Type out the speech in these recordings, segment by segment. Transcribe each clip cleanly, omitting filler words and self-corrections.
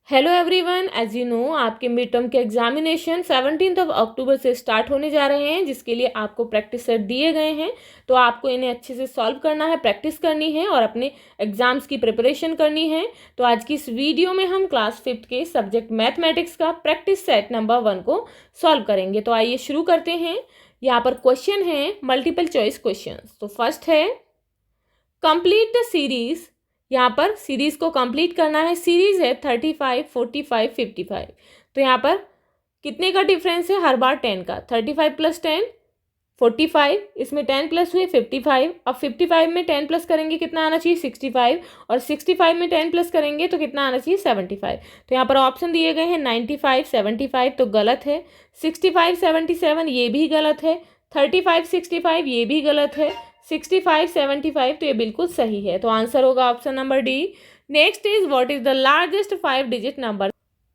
Hello everyone, as you know आपके mid term के examination 17 October से स्टार्ट होने जा रहे हैं, जिसके लिए आपको प्रैक्टिस सेट दिए गए हैं। तो आपको इन्हें अच्छे से सॉल्व करना है, प्रैक्टिस करनी है और अपने एग्जाम्स की प्रिपरेशन करनी है। तो आज की इस वीडियो में हम क्लास 5th के सब्जेक्ट मैथमेटिक्स का प्रैक्टिस सेट नंबर 1 को सॉल्व करेंगे। तो आइए शुरू करते हैं। यहाँ पर क्वेश्चन है मल्टीपल चॉइस क्वेश्चन। तो फर्स्ट है कंप्लीट द सीरीज। यहाँ पर सीरीज को कंप्लीट करना है। सीरीज है 35, 45, 55। तो यहाँ पर कितने का डिफरेंस है? हर बार 10 का। 35 प्लस 10 45, इसमें 10 प्लस हुए 55। अब 55 में 10 प्लस करेंगे कितना आना चाहिए? 65। और 65 में 10 प्लस करेंगे तो कितना आना चाहिए? 75। तो यहाँ पर ऑप्शन दिए गए हैं 95, 75 तो गलत है। 65, 77 ये भी गलत है। 35, 65 ये भी गलत है। 65, 75 तो ये बिल्कुल सही है। तो आंसर होगा option number D. Next is what is the largest 5 digit number.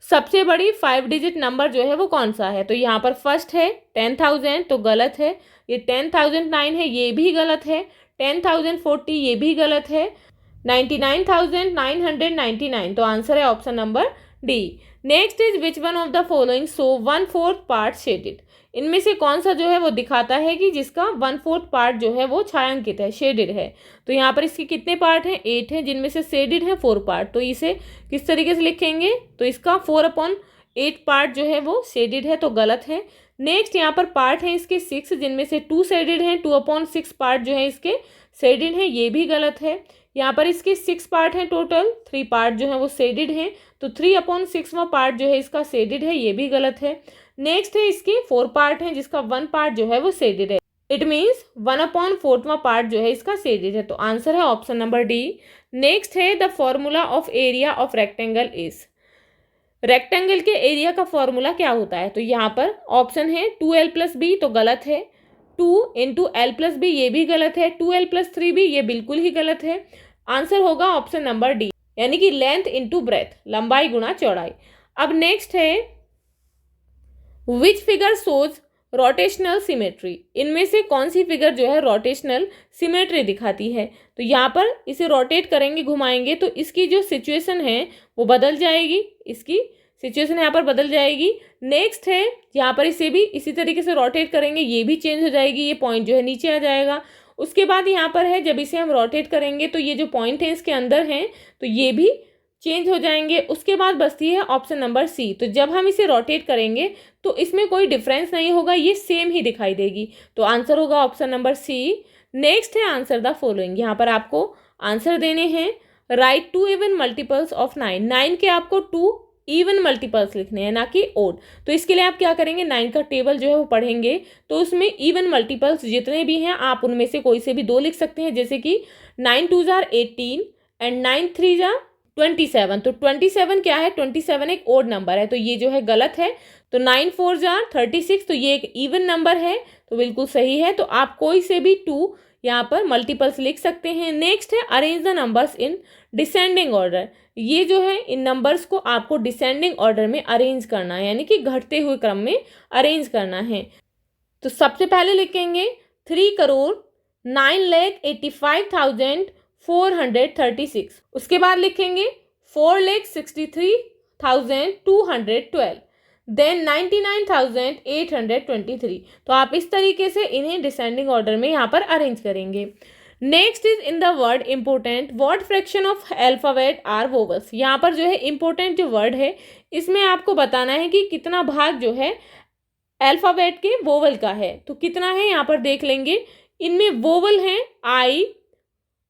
सबसे बड़ी 5 डिजिट नंबर जो है वो कौन सा है? तो यहाँ पर फर्स्ट है 10,000 तो गलत है। ये 10,009 है, ये भी गलत है। 10,040 ये भी गलत है। 99,999 तो आंसर है option number D. Next is which one of the following so 1/4 part shaded. इनमें से कौन सा जो है वो दिखाता है कि जिसका 1/4 पार्ट जो है वो छायांकित है, शेडेड है। तो यहाँ पर इसके कितने पार्ट हैं? 8 हैं, जिनमें से शेडेड है 4 पार्ट। तो इसे किस तरीके से लिखेंगे? तो इसका 4/8 पार्ट जो है वो शेडेड है, तो गलत है। नेक्स्ट यहाँ पर पार्ट है इसके 6, जिनमें से 2 शेडेड हैं। 2/6 पार्ट जो है इसके शेडेड हैं, ये भी गलत है। यहाँ पर इसके 6 पार्ट हैं टोटल, 3 पार्ट जो है वो शेडेड हैं। तो 3/6वां पार्ट जो है इसका शेडेड है, ये भी गलत है। नेक्स्ट है इसके 4 पार्ट हैं, जिसका 1 पार्ट जो है वो शेडेड है। इट मीन्स 1/4वां पार्ट जो है इसका शेडेड है। तो आंसर है ऑप्शन नंबर डी। नेक्स्ट है the formula of area of rectangle is. Rectangle के एरिया का फॉर्मूला क्या होता है? तो यहाँ पर ऑप्शन है 2l + b तो गलत है। 2 × l + b ये भी गलत है। 2l + 3b ये बिल्कुल ही गलत है। आंसर होगा ऑप्शन नंबर डी, यानी कि लेंथ इंटू ब्रेथ, लंबाई गुणा चौड़ाई। अब नेक्स्ट है which figure shows rotational symmetry. इनमें से कौन सी फिगर जो है रोटेशनल सिमेट्री दिखाती है? तो यहाँ पर इसे रोटेट करेंगे, घुमाएंगे तो इसकी जो सिचुएशन है वो बदल जाएगी। इसकी सिचुएशन यहाँ पर बदल जाएगी। नेक्स्ट है यहाँ पर इसे भी इसी तरीके से रोटेट करेंगे, ये भी चेंज हो जाएगी। ये पॉइंट जो है नीचे आ जाएगा। उसके बाद यहाँ पर है जब इसे हम रोटेट करेंगे तो ये जो पॉइंट है इसके अंदर हैं तो ये भी चेंज हो जाएंगे। उसके बाद बचती है ऑप्शन नंबर सी। तो जब हम इसे रोटेट करेंगे तो इसमें कोई डिफरेंस नहीं होगा, ये सेम ही दिखाई देगी। तो आंसर होगा ऑप्शन नंबर सी। नेक्स्ट है आंसर द फॉलोइंग। यहाँ पर आपको आंसर देने हैं। Right 2 even multiples of 9। 9 के आपको 2 इवन मल्टीपल्स लिखने हैं, ना कि ओड। तो इसके लिए आप क्या करेंगे? 9 का टेबल जो है वो पढ़ेंगे तो उसमें इवन मल्टीपल्स जितने भी हैं आप उनमें से कोई से भी 2 लिख सकते हैं। जैसे कि 9 2 जार 18 एंड 9 3 जार 27। तो 27 क्या है? 27 एक ओड नंबर है, तो ये जो है गलत है। तो 9 4 जार 36 तो ये एक इवन नंबर है, तो बिल्कुल सही है। तो आप कोई से भी 2 यहाँ पर मल्टीपल्स लिख सकते हैं। नेक्स्ट है arrange the numbers in descending order. ये जो है इन नंबर्स को आपको डिसेंडिंग ऑर्डर में अरेंज करना है, यानी कि घटते हुए क्रम में अरेंज करना है। तो सबसे पहले लिखेंगे 3,09,85,436। उसके बाद लिखेंगे 4,63,212, देन 99,823। तो आप इस तरीके से इन्हें डिसेंडिंग ऑर्डर में यहाँ पर अरेंज करेंगे। Next is in the word important what fraction of alphabet are vowels. यहाँ पर जो है इंपोर्टेंट जो वर्ड है इसमें आपको बताना है कि कितना भाग जो है अल्फाबेट के वोवल का है। तो कितना है यहाँ पर देख लेंगे। इनमें वोवल हैं आई,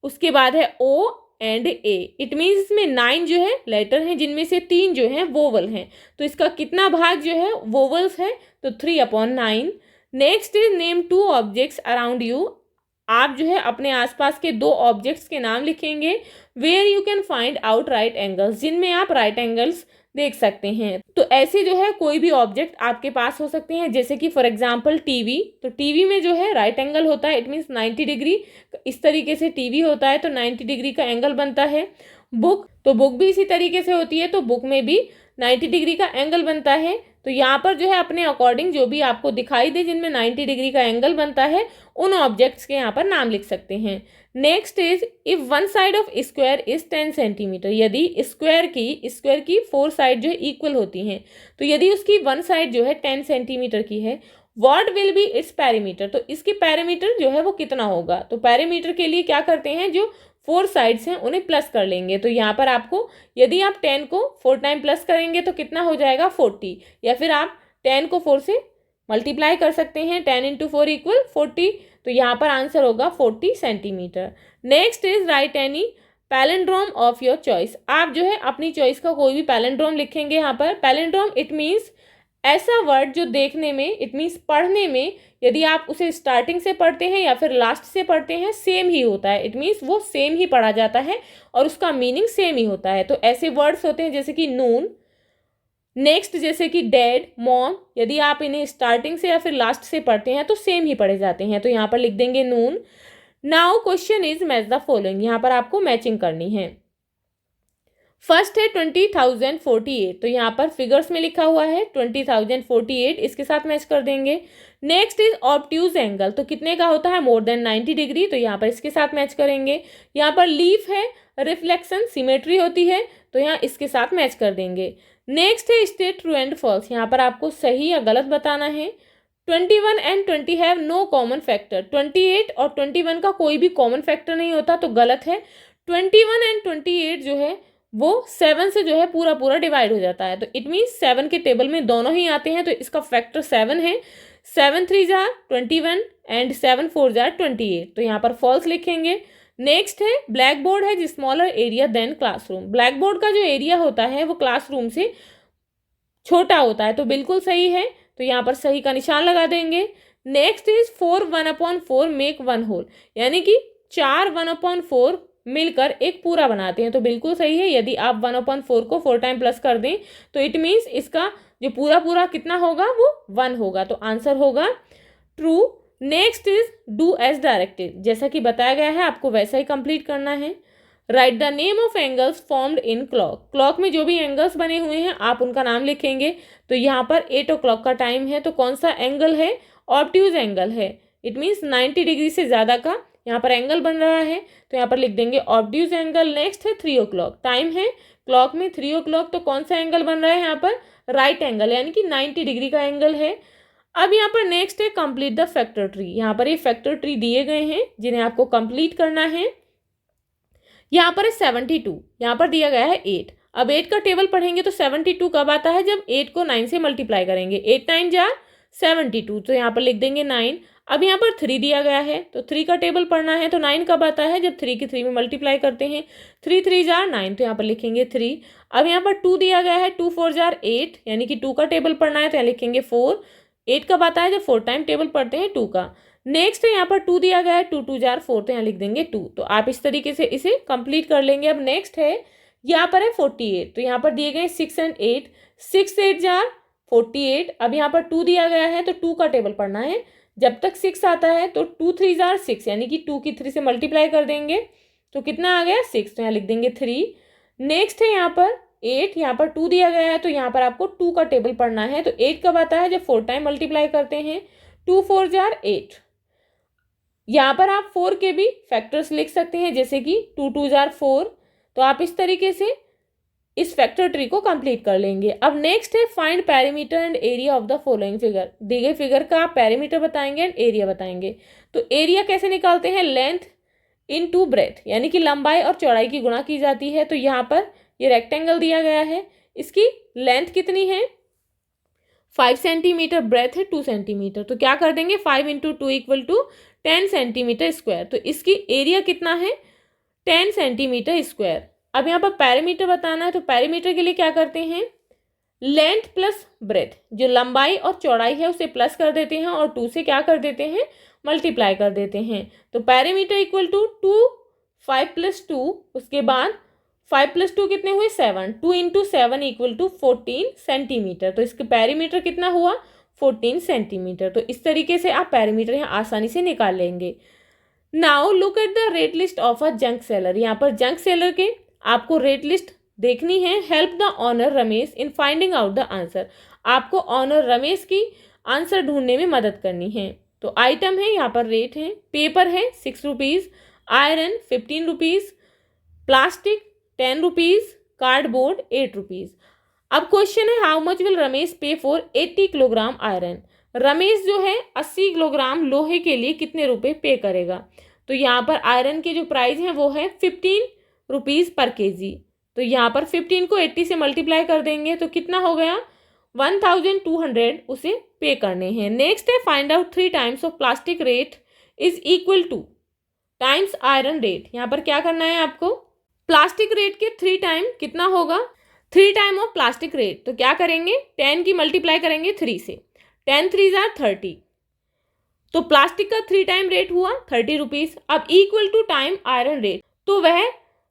उसके बाद है O and A. It means इसमें 9 जो है लेटर हैं, जिनमें से 3 जो हैं वोवल हैं। तो इसका कितना भाग जो है वोवल्स है? तो 3/9। Next is name 2 objects around you. आप जो है अपने आसपास के 2 ऑब्जेक्ट्स के नाम लिखेंगे। Where you can find out right angles, जिनमें आप राइट एंगल्स देख सकते हैं। तो ऐसे जो है कोई भी ऑब्जेक्ट आपके पास हो सकते हैं, जैसे कि फॉर एग्जांपल टीवी। तो टीवी में जो है राइट एंगल होता है, इट मीन्स 90 डिग्री। इस तरीके से टीवी होता है तो 90 डिग्री का एंगल बनता है। बुक, तो बुक भी इसी तरीके से होती है, तो बुक में भी 90 डिग्री का एंगल बनता है। तो यहाँ पर जो है अपने अकॉर्डिंग जो भी आपको दिखाई दे जिनमें 90 डिग्री का एंगल बनता है उन ऑब्जेक्ट्स के यहाँ पर नाम लिख सकते हैं। Next is if one side of square is 10 centimetre, यदि स्क्वायर की 4 साइड जो है इक्वल होती हैं, तो यदि उसकी वन साइड जो है 10 सेंटीमीटर की है, what will be it's parameter, तो इसकी पैरामीटर जो है वो कितना होगा। तो पैरामीटर के लिए क्या करते हैं, जो 4 साइड्स हैं उन्हें प्लस कर लेंगे। तो यहाँ पर आपको यदि आप 10 को 4 टाइम प्लस करेंगे तो कितना हो जाएगा 40, या फिर आप 10 को 4 से मल्टीप्लाई कर सकते हैं, 10 इंटू 4 इक्वल 40, तो यहाँ पर आंसर होगा 40 centimetre. Next is right any palindrome of your choice, आप जो है अपनी चॉइस का कोई भी पैलिंड्रोम लिखेंगे। यहाँ पर पैलिंड्रोम इट मीन्स ऐसा वर्ड जो देखने में, इट मीन्स पढ़ने में, यदि आप उसे स्टार्टिंग से पढ़ते हैं या फिर लास्ट से पढ़ते हैं सेम ही होता है, इट मीन्स वो सेम ही पढ़ा जाता है और उसका मीनिंग सेम ही होता है। तो ऐसे वर्ड्स होते हैं जैसे कि नून, नेक्स्ट जैसे कि डैड, मॉम, यदि आप इन्हें स्टार्टिंग से या फिर लास्ट से पढ़ते हैं तो सेम ही पढ़े जाते हैं, तो यहाँ पर लिख देंगे noon. Now question is match the following, यहाँ पर आपको मैचिंग करनी है। फर्स्ट है 20,048, तो यहाँ पर फिगर्स में लिखा हुआ है 20,048, इसके साथ मैच कर देंगे। नेक्स्ट इज ऑब्ट्यूज एंगल, तो कितने का होता है, मोर देन 90 डिग्री, तो यहाँ पर इसके साथ मैच करेंगे। यहाँ पर लीफ है, रिफ्लेक्शन, सिमेट्री होती है, तो यहाँ इसके साथ मैच कर देंगे। नेक्स्ट है स्टेट ट्रू एंड फॉल्स, यहाँ पर आपको सही या गलत बताना है। 21 and 20 have no common factor, 28 और 21 का कोई भी कॉमन फैक्टर नहीं होता, तो गलत है। 21 एंड 28 जो है वो 7 से जो है पूरा पूरा डिवाइड हो जाता है, तो इट मीन्स 7 के टेबल में दोनों ही आते हैं, तो इसका फैक्टर 7 है। 7 3 जार 21 एंड 7 4 जार 28, तो यहाँ पर फॉल्स लिखेंगे। नेक्स्ट है ब्लैक बोर्ड है smaller area than classroom, blackboard का जो एरिया होता है वो क्लासरूम से छोटा होता है, तो बिल्कुल सही है, तो यहाँ पर सही का निशान लगा देंगे। नेक्स्ट इज 4 1/4 मेक 1 होल, यानी कि 4 1/4 मिलकर एक पूरा बनाते हैं, तो बिल्कुल सही है। यदि आप 1/4 को 4 टाइम प्लस कर दें तो इट मीन्स इसका जो पूरा पूरा कितना होगा वो 1 होगा, तो आंसर होगा true. Next is do as directed, जैसा कि बताया गया है आपको वैसा ही कंप्लीट करना है। Right the name of angles formed in clock, clock में जो भी एंगल्स बने हुए हैं आप उनका नाम लिखेंगे। तो यहाँ पर 8 o'clock का टाइम है, तो कौन सा एंगल है, ऑब्ट्यूज एंगल है, इट मीन्स 90 डिग्री से ज़्यादा का यहाँ पर एंगल बन रहा है, तो यहाँ पर लिख देंगे ऑब्ट्यूज एंगल। नेक्स्ट है 3 o'clock, टाइम है क्लॉक में 3 o'clock, तो कौन सा एंगल बन रहा है यहाँ पर, राइट एंगल, यानी कि 90 डिग्री का एंगल है। अब यहाँ पर नेक्स्ट है कंप्लीट द फैक्टर ट्री, यहाँ पर ये फैक्टर ट्री दिए गए हैं जिन्हें आपको कंप्लीट करना है। यहाँ पर है 72, यहाँ पर दिया गया है 8, अब 8 का टेबल पढ़ेंगे तो 72 कब आता है, जब 8 को 9 से मल्टीप्लाई करेंगे, 8 9 जा 72, तो यहाँ पर लिख देंगे 9। अब यहाँ पर 3 दिया गया है, तो 3 का टेबल पढ़ना है, तो 9 कब आता है, जब 3 की 3 में मल्टीप्लाई करते हैं, 3 3 जार 9, तो यहाँ पर लिखेंगे 3। अब यहाँ पर 2 दिया गया है, 2 4 जार 8, यानी कि 2 का टेबल पढ़ना है, तो यहाँ लिखेंगे 4। 8 कब आता है, जब 4 टाइम टेबल पढ़ते हैं 2 का। नेक्स्ट है यहाँ पर 2 दिया गया है, 2 2 जार 4, तो यहाँ लिख देंगे 2, तो आप इस तरीके से इसे कंप्लीट कर लेंगे। अब नेक्स्ट है यहाँ पर है 48, तो यहाँ पर दिए गए 6 एंड 8, 6 8 जार 48। अब यहाँ पर 2 दिया गया है, तो 2 का टेबल पढ़ना है, जब तक 6 आता है तो 2 3 जार 6, यानी कि 2 की 3 से मल्टीप्लाई कर देंगे, तो कितना आ गया 6, तो यहाँ लिख देंगे 3। नेक्स्ट है यहाँ पर 8, यहाँ पर 2 दिया गया है, तो यहाँ पर आपको 2 का टेबल पढ़ना है, तो 8 कब आता है, जब 4 टाइम मल्टीप्लाई करते हैं, 2 4 जार 8। यहाँ पर आप 4 के भी फैक्टर्स लिख सकते हैं, जैसे कि 2 2 जार 4, तो आप इस तरीके से इस फैक्टर ट्री को कंप्लीट कर लेंगे। अब नेक्स्ट है find perimeter and area of the following figure, दी गई फिगर का आप पैरामीटर बताएंगे एंड एरिया बताएंगे। तो एरिया कैसे निकालते हैं, लेंथ इनटू ब्रेथ, यानी कि लंबाई और चौड़ाई की गुणा की जाती है। तो यहाँ पर ये रेक्टेंगल दिया गया है, इसकी लेंथ कितनी है 5 सेंटीमीटर, ब्रेथ है 2 सेंटीमीटर, तो क्या कर देंगे 5 into 2 equal to 10 centimetre square, तो इसकी एरिया कितना है 10 सेंटीमीटर स्क्वायर। अब यहाँ पर पैरामीटर बताना है, तो पैरामीटर के लिए क्या करते हैं, लेंथ प्लस ब्रेथ, जो लंबाई और चौड़ाई है उसे प्लस कर देते हैं और 2 से क्या कर देते हैं मल्टीप्लाई कर देते हैं। तो पैरामीटर इक्वल टू 2 5 + 2, उसके बाद 5 + 2 कितने हुए 7, 2 इंटू 7 इक्वल टू 14 सेंटीमीटर, तो इसके पैरामीटर कितना हुआ 14 सेंटीमीटर। तो इस तरीके से आप पैरामीटर यहाँ आसानी से निकाल लेंगे। Now look at the rate list of a junk seller, यहाँ पर जंक सेलर के आपको रेट लिस्ट देखनी है। Help the owner Ramesh in finding out the answer, आपको ऑनर रमेश की आंसर ढूंढने में मदद करनी है। तो आइटम है, यहाँ पर रेट है, पेपर है 6 rupees, iron 15 rupees, plastic 10 rupees, cardboard 8 rupees. अब क्वेश्चन है हाउ मच विल रमेश पे फॉर 80 किलोग्राम आयरन। रमेश जो है 80 किलोग्राम लोहे के लिए कितने रुपए पे करेगा। तो यहाँ पर आयरन के जो प्राइस हैं वो है 15 रुपीज़ पर केजी। तो यहाँ पर 15 को 80 से मल्टीप्लाई कर देंगे तो कितना हो गया 1200 उसे पे करने हैं। नेक्स्ट है find out 3 times of plastic rate is equal two times iron rate. यहाँ पर क्या करना है आपको, प्लास्टिक रेट के 3 टाइम कितना होगा, 3 टाइम ऑफ प्लास्टिक रेट। तो क्या करेंगे 10 की मल्टीप्लाई करेंगे 3 से, 10 3 जार 30। तो प्लास्टिक का 3 टाइम रेट हुआ 30 रुपीज़। अब equal to time iron rate, तो वह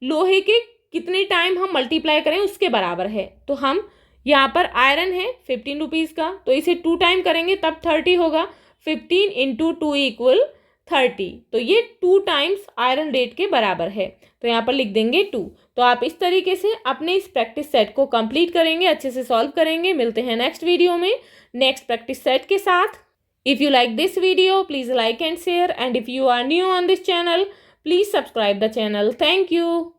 लोहे के कितने टाइम हम मल्टीप्लाई करें उसके बराबर है। तो हम यहाँ पर आयरन है 15 रुपीज़ का, तो इसे 2 टाइम करेंगे तब 30 होगा, 15 इंटू 2 इक्वल 30। तो ये 2 टाइम्स आयरन रेट के बराबर है, तो यहाँ पर लिख देंगे 2। तो आप इस तरीके से अपने इस प्रैक्टिस सेट को कंप्लीट करेंगे, अच्छे से सॉल्व करेंगे। मिलते हैं नेक्स्ट वीडियो में नेक्स्ट प्रैक्टिस सेट के साथ। If you like this video, please like and share, and if you are new on this channel, please subscribe the channel. Thank you.